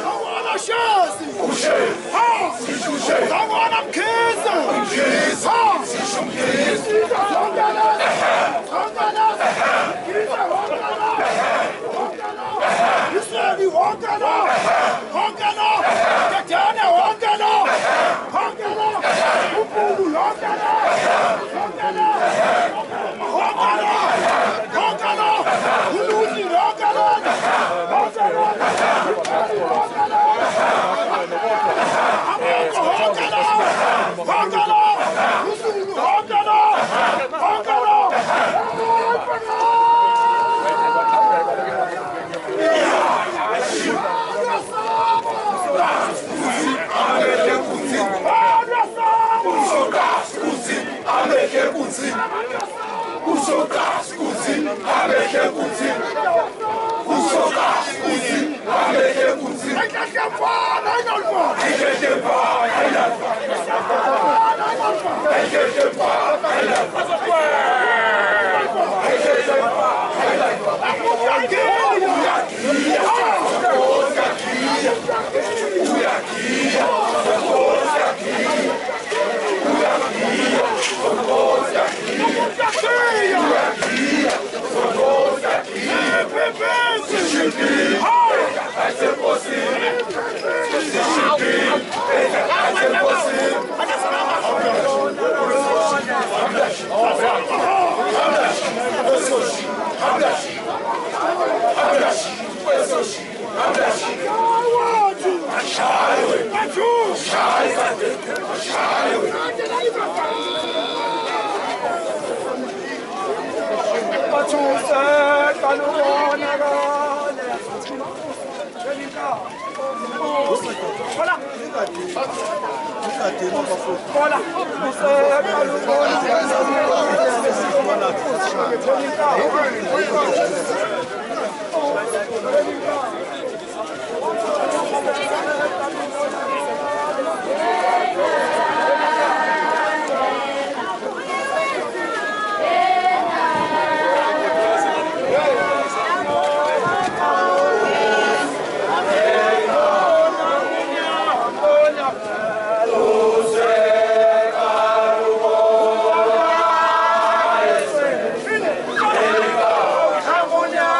Sangwana shasi. Ha. Sangwana mkhize. Ha. Sangwana. Sangwana. Mkhize wongana. Wongana. Israeli wongana. Wongana. Tatana wongana. Wongana. Ukhulu wongana. Wongana. Wongana. Wongana. Uluzi wongana. Wongana. Harmonia!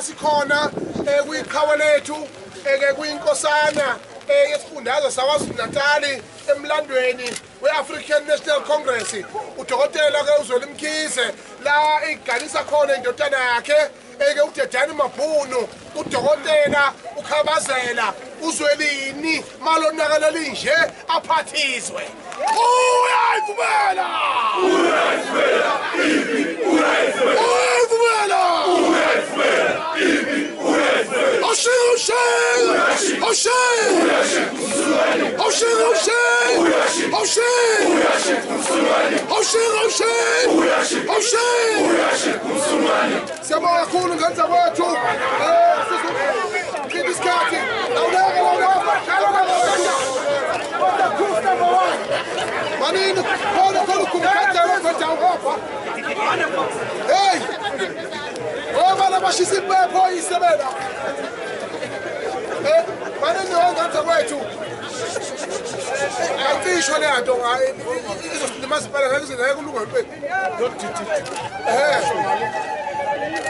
Sikhona kwiqhawe lethu kwinkosana yesifundazwe saKwaZulu-Natal emlandweni we-African National Congress udokotela ke uZweli Mkhize la igalisa khona indodana yakhe uDedani Mabhunu udokotela ukhabazela uZwelini malonakala linje aphathizwe uyayivumela Siyabonga kakhulu ngenza kwethu sizochitha isikhathi manini khona ukumkhatha hey obana bashisa impepho isebela manini ngenza kwethu ayifisho le nto izosindimasipala ngeke kulunga impepho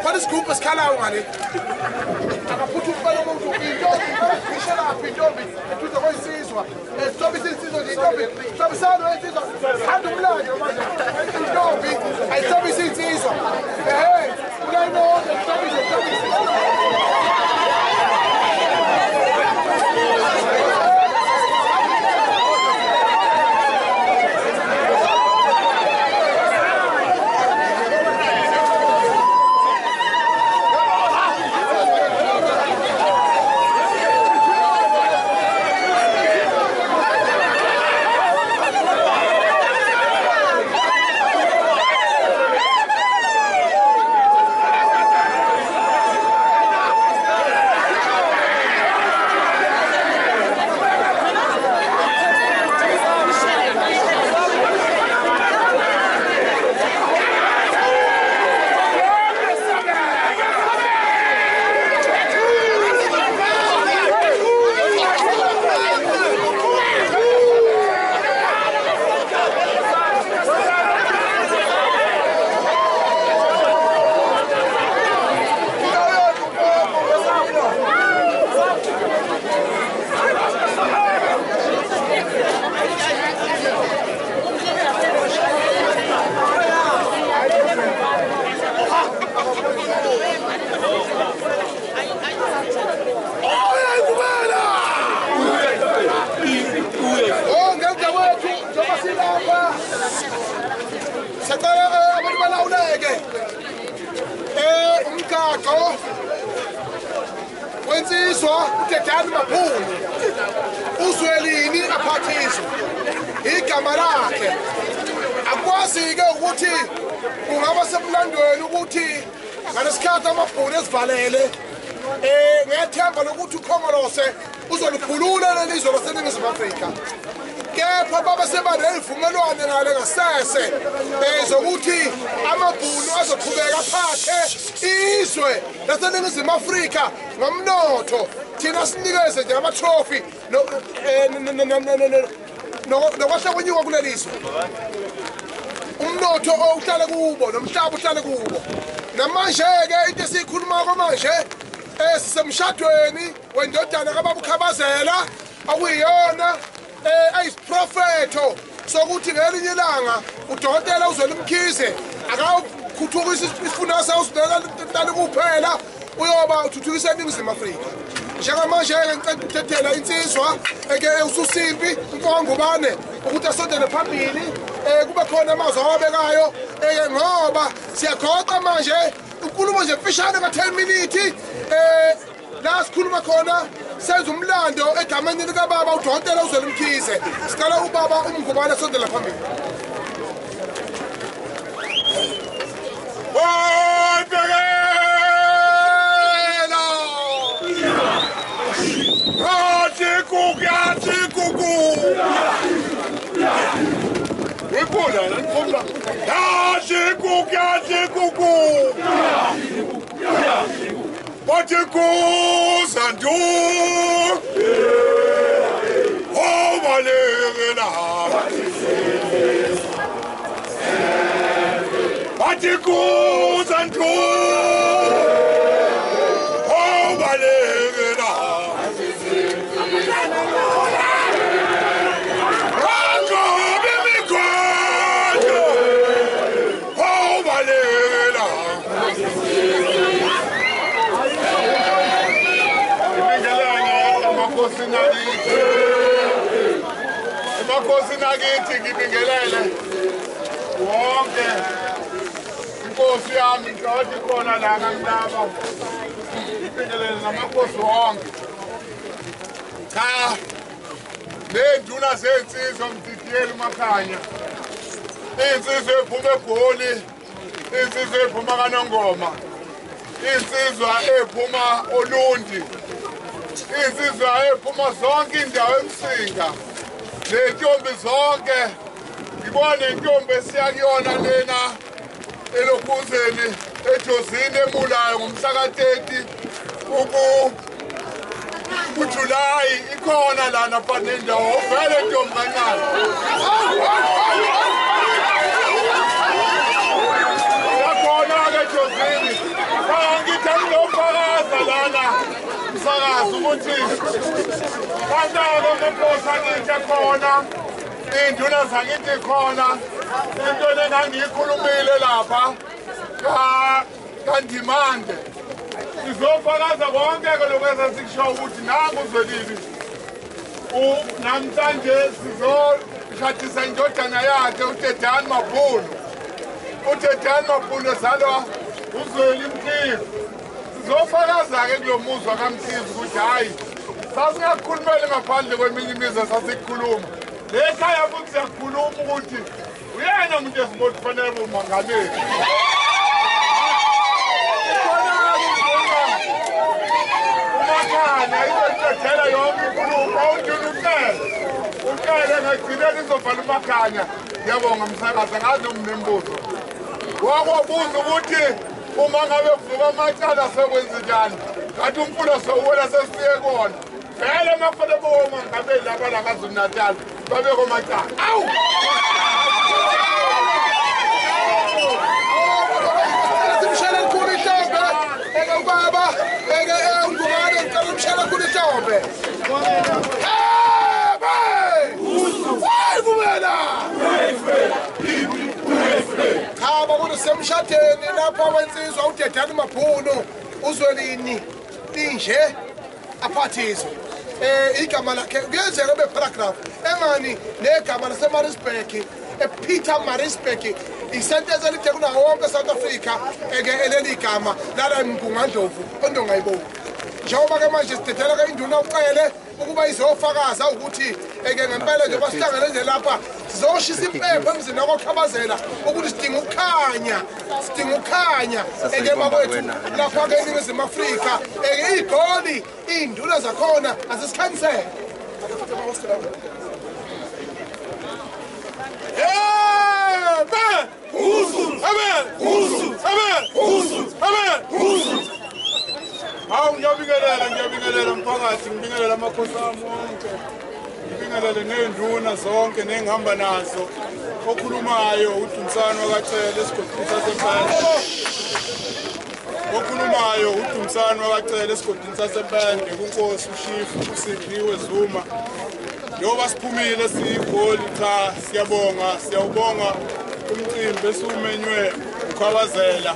What is group escalayo ngale? Akaphutha ukubala umuntu intombi, ishela lapha intombi, ethuza kwesizwa. Intombi sisizwe nje intombi. Intombi salo esizwa. Hamba umlando manje. Intombi, ayintombi sisizwa. Ulano intombi. Wensizwa uDedani Mabhunu uZwelini aphathizwe igama lakhe akwazi ke ukuthi kungaba semlandweni ukuthi ngalesikhathi amabhunu esivalele ngethemba lokuthi uKhongolose uzolukhulula lelizwe laseNingizimu Afrika kepha baba sebanelivumelwano ngale ngasese zokuthi amabhunu azoqhubeka aphathe izwe laseNingizimu Afrika ngomnotho thina sinikeze nje ama-trophy nokwahla kwenyuka kulelizwe umnotho nomnotho ohlala kubo nomhlaba ohlala kubo namanje-ke into esiyikhulumako manje sisemshadweni wendodana kababukhabazela okuyiyona ayisiprofetho sokuthi ngelinye ilanga udokotela uZweli Mkhize akawukhuthukisa isifundo sawusitali kuphela uyoba uthuthukisa eNingizimu Afrika. Njengamanje-ke ngicela ukuthethela insizwa uSusimpi uNkongubane ukuthi asondele phambili kube khona amazwi awabekayo ngoba siyagoqa manje inkulumo nje mfishane ka-10 minutes la sikhuluma khona senza umlando egameni likababa udokotela uZweli Mkhize. Sicela ubaba uMngubane asondele phambili. Amakhosi nakithi ngibingelele wonke inkosi yami ngiqothi khona la ngilaba ngibingelele namakhosi wonke cha nenduna sensizwa Mdidiyeli Makhanya insizwe ephuma eGoli insizwe ephuma kaNongoma insizwa ephuma Olundi insizwa ephuma zonke indawo eMsinga nentombi zonke ngibone intombi esiyakuyona lena elokhuzeni ejozini emulayo ngomhla ka-30 kuJulayi ikhona lana but nendawo vele ntombi kancane yakhona-ke ejozini angithi angilofakaza lana msakazi ukuthi kanti-ke ngenkosi akithi ekhona iy'nduna zakithi khona into engangiyikhulumile lapha kaNdimande sizofakaza konke-ke lokhu esasikusho ukuthi nangu uZwelile namhlanje sizoshadisa indodana yakhe uTedani Mabhunu. uTedani Mabhunu ezalwa uZweli Mkhize. Sizofakaza-ke kulo muzwa kaMkhize ukuthi hhayi sasingakukhulumeli ngaphandle kweminye imizwa sasikhuluma lekhaya futhi siyakhuluma ukuthi uyena umuntu esibona kufanele umongameli. uMakhanya izotshela yonke inkulumo untele ngagcineni izovala uMakhanya. Ngiyabonga msakazi ngazi umnembuzo wakobuza ukuthi uma ngabe vuka amacala sekwenza njani kanti umfula sowuwela sesiye kona vele mafana bomongameli laba la KwaZulu-Natal babeko macala awu simshela likhulu ihlombe ubaba uNgubane ngicela umshela likhulu ihlombe khaba kuthi semshadeni lapha wensizwa uTedani Mabhunu uZwelini linje aphathiswe igama lakhe kuyenzeka beparagraph engani negama laseMaritzburg ePeter Maritzburg isentence elide kunawo wonke eSouth Africa eleli gama lala Mngungandlovu ondongayiboni njengoba-ke manje sidedela induna ucele ukuba izofakaza ukuthi ngempela nje basihlangene nje lapha sizoshisa impepho emzini wakwaKhabazela ukuthi sidinga ukukhanya bakwethu lapha-ke eNingizimu Afrika iGoli iy'nduna zakhona azisikhanyisele. Hawu ngiyabingelela mphakathi, ngibingelela amakhosi ami wonke, ngibingelele ney'nduna zonke nengihamba nazo okhulumayo uDumsana wakacela esigodini saseMpande okhulumayo uDumsana wakacela esigodini saseMpande kunkosi uShifu uSiphiwe Zuma njengoba siphumile siyigoli cha siyawubonga umcimbi esiumenywe uKhawazela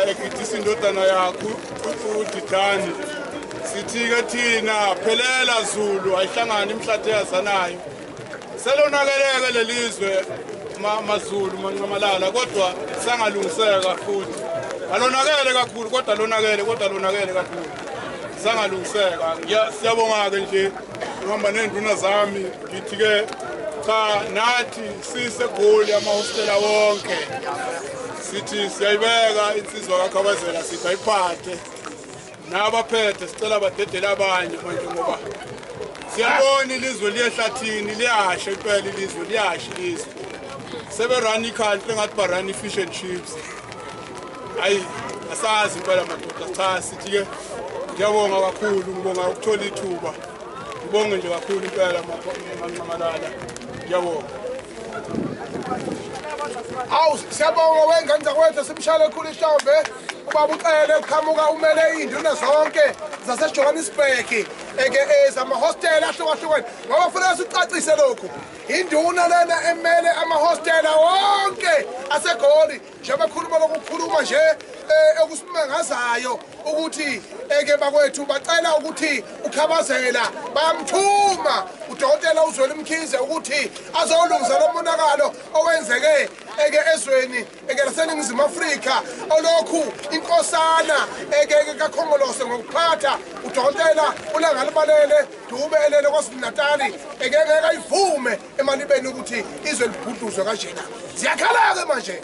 egidisa indodana yakho uDidani sithi-ke thina phelela Zulu ayihlangani imhlathi eyazanayo selonakeleke lelizwe maZulu mancamalala kodwa sangalungiseka futhi alonakele kakhulu kodwa lonakele kakhulu sangalungiseka siyabonga-ke nje ngihamba nenduna zami ngithi-ke cha nathi sisegoli amahostela wonke sithi siyayibeka insizwa kaKhawazela sithi ayiphathe nabaphethe sicela badedele abanye manje ngoba siyabona ilizwe liyehlathini liyasha impela ilizwe liyasha ilizwe seberani country ngathi barani fish and chips hayi asazi impela madoda cha sithi-ke ngiyabonga kakhulu ngibonga ukuthola ithuba ngibonge nje kakhulu impela mancamalala ngiyabonga Awu siyabonga wengane zakwethu simshale khulu ihlombe ubaba ucele uqhamuka umele induna zonke zaseJohannesburg ezamahostela ahlukahlukene ngoba kufanele sicacise lokhu induna lena emele amahostela wonke asegoli njengoba khuluma lokukhuluma nje okusimangazayo ukuthi bakwethu bacela ukuthi uKhawazela bayamthuma udokotela uZweli Mkhize ukuthi azolungisa lo monakalo owenzeke ezweni laseNingizimu Afrika olokhu inkosana kaKhongolose ngokuphatha udokotela uLangalibalele Dube elele kwaZulu-Natali ngeke ayivume emalibeni ukuthi izwe libhuduzwe kanjena siyakhala-ke manje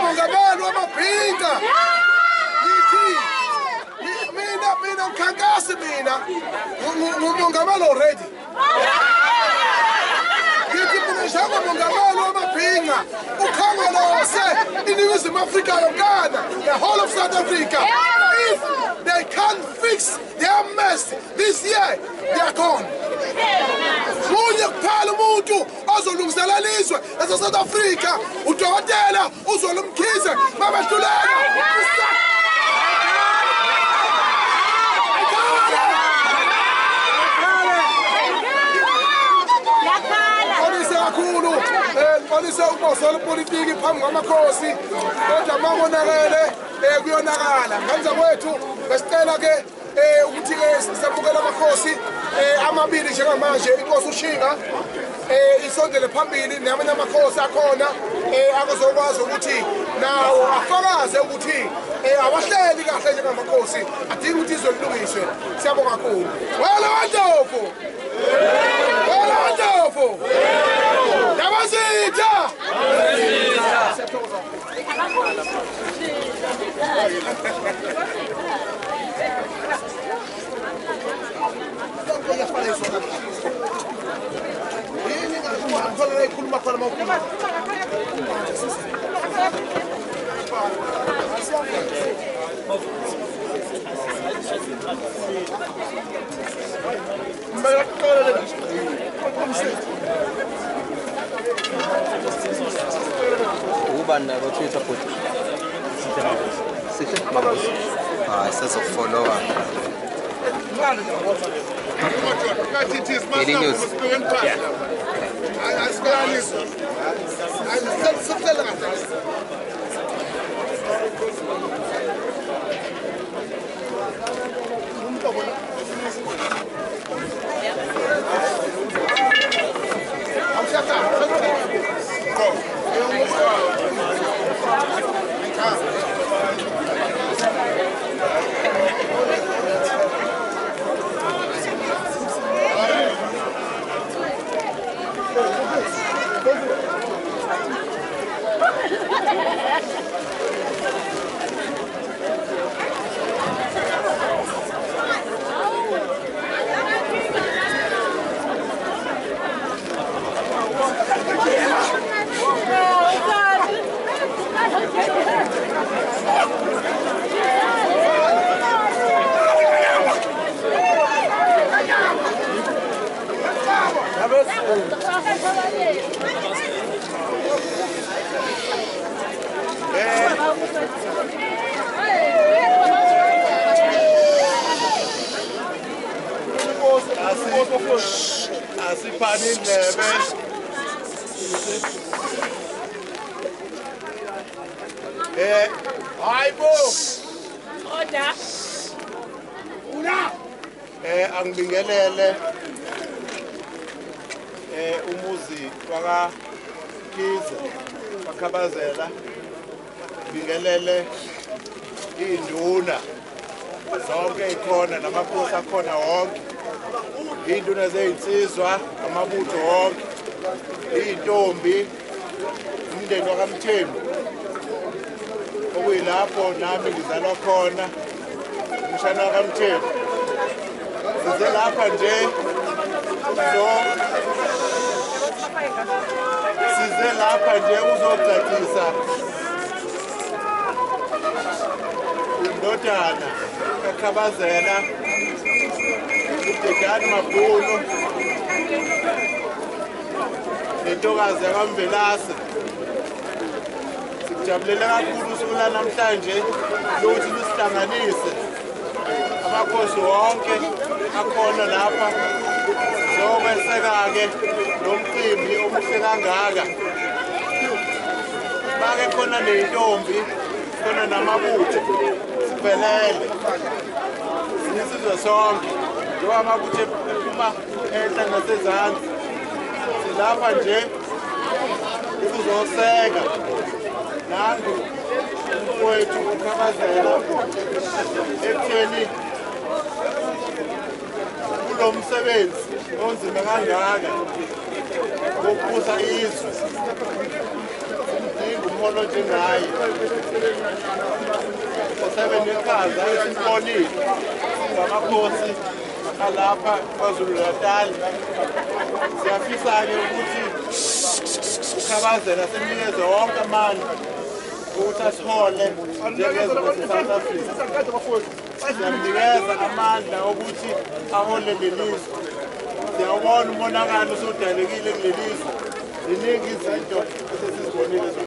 Mongameli wamabhinqa ngithi mina ukhankasi mina ngumongameli already ngithi mina njengomongameli wamabhinqa uKhongolose iNingizimu Afrika yonkana the whole of South Africa if they can't fix their mess this year they are gone munye kuphela umuntu ozolungisela ilizwe lase-South Africa udokotela uZweli Mkhize babehluleka kakhulu ngixolise ukubosela upolitiki phambi kwamakhosi kodwa uma konakele kuyonakala ngane zakwethu besicela-ke ukuthi-ke samukela amakhosi amabili njengamanje inkosi uShinga isondele phambili namanye amakhosi akhona akuzokwazi ukuthi nawo afakaze ukuthi awahleli kahle njengamakhosi adinga ukuthi izwe lilungiswe siyabonga kakhulu wena wandopho yabazitha ubani abathwetha futhi sihle babuza hayi sezofollowa Daily News. Yeah. Asipani indlebe. Hayibo. Order. Angibingelele umuzi waka Kiza bakhabazela bingelele induna zonke ikhona namakhosi akhona wonke induna zezinsizwa amabutho wonke intombi umndeni wakaMthembu okuyilapho nami ngizalwa khona umshana wakaMthembu size lapha nje size lapha nje uzocacisa indodana kakhabazela uDedani Mabhunu nentokazi yakaMvelase sikujabulela kakhulu usuku namhlanje lokuthi lusihlanganise amakhosi wonke akhona lapha zokweseka-ke nomcimbi omuhle kangaka bake khona ney'ntombi khona namabutho siphelele sinisizwe sonke njengoba amabutho ephuma enhla nasezansi silapha nje ukuzoseka nangu umfowethu ukhabazela ekutheni kulo msebenzi onzima kangaka wokubusa izwe simdinga umholo njengaye osebe neqhaza esimbonile ngamakhosi alapha KwaZulu-Natal siyafisa-ke ukuthi ukhabazela simnikeze wonke amandla ukuthi asihole njengezwe South Africa siyamnikeza amandla ukuthi ahole lelizwe siyawubona umonakalo usudalekile kulelizwe ziningi izinto esesizibonile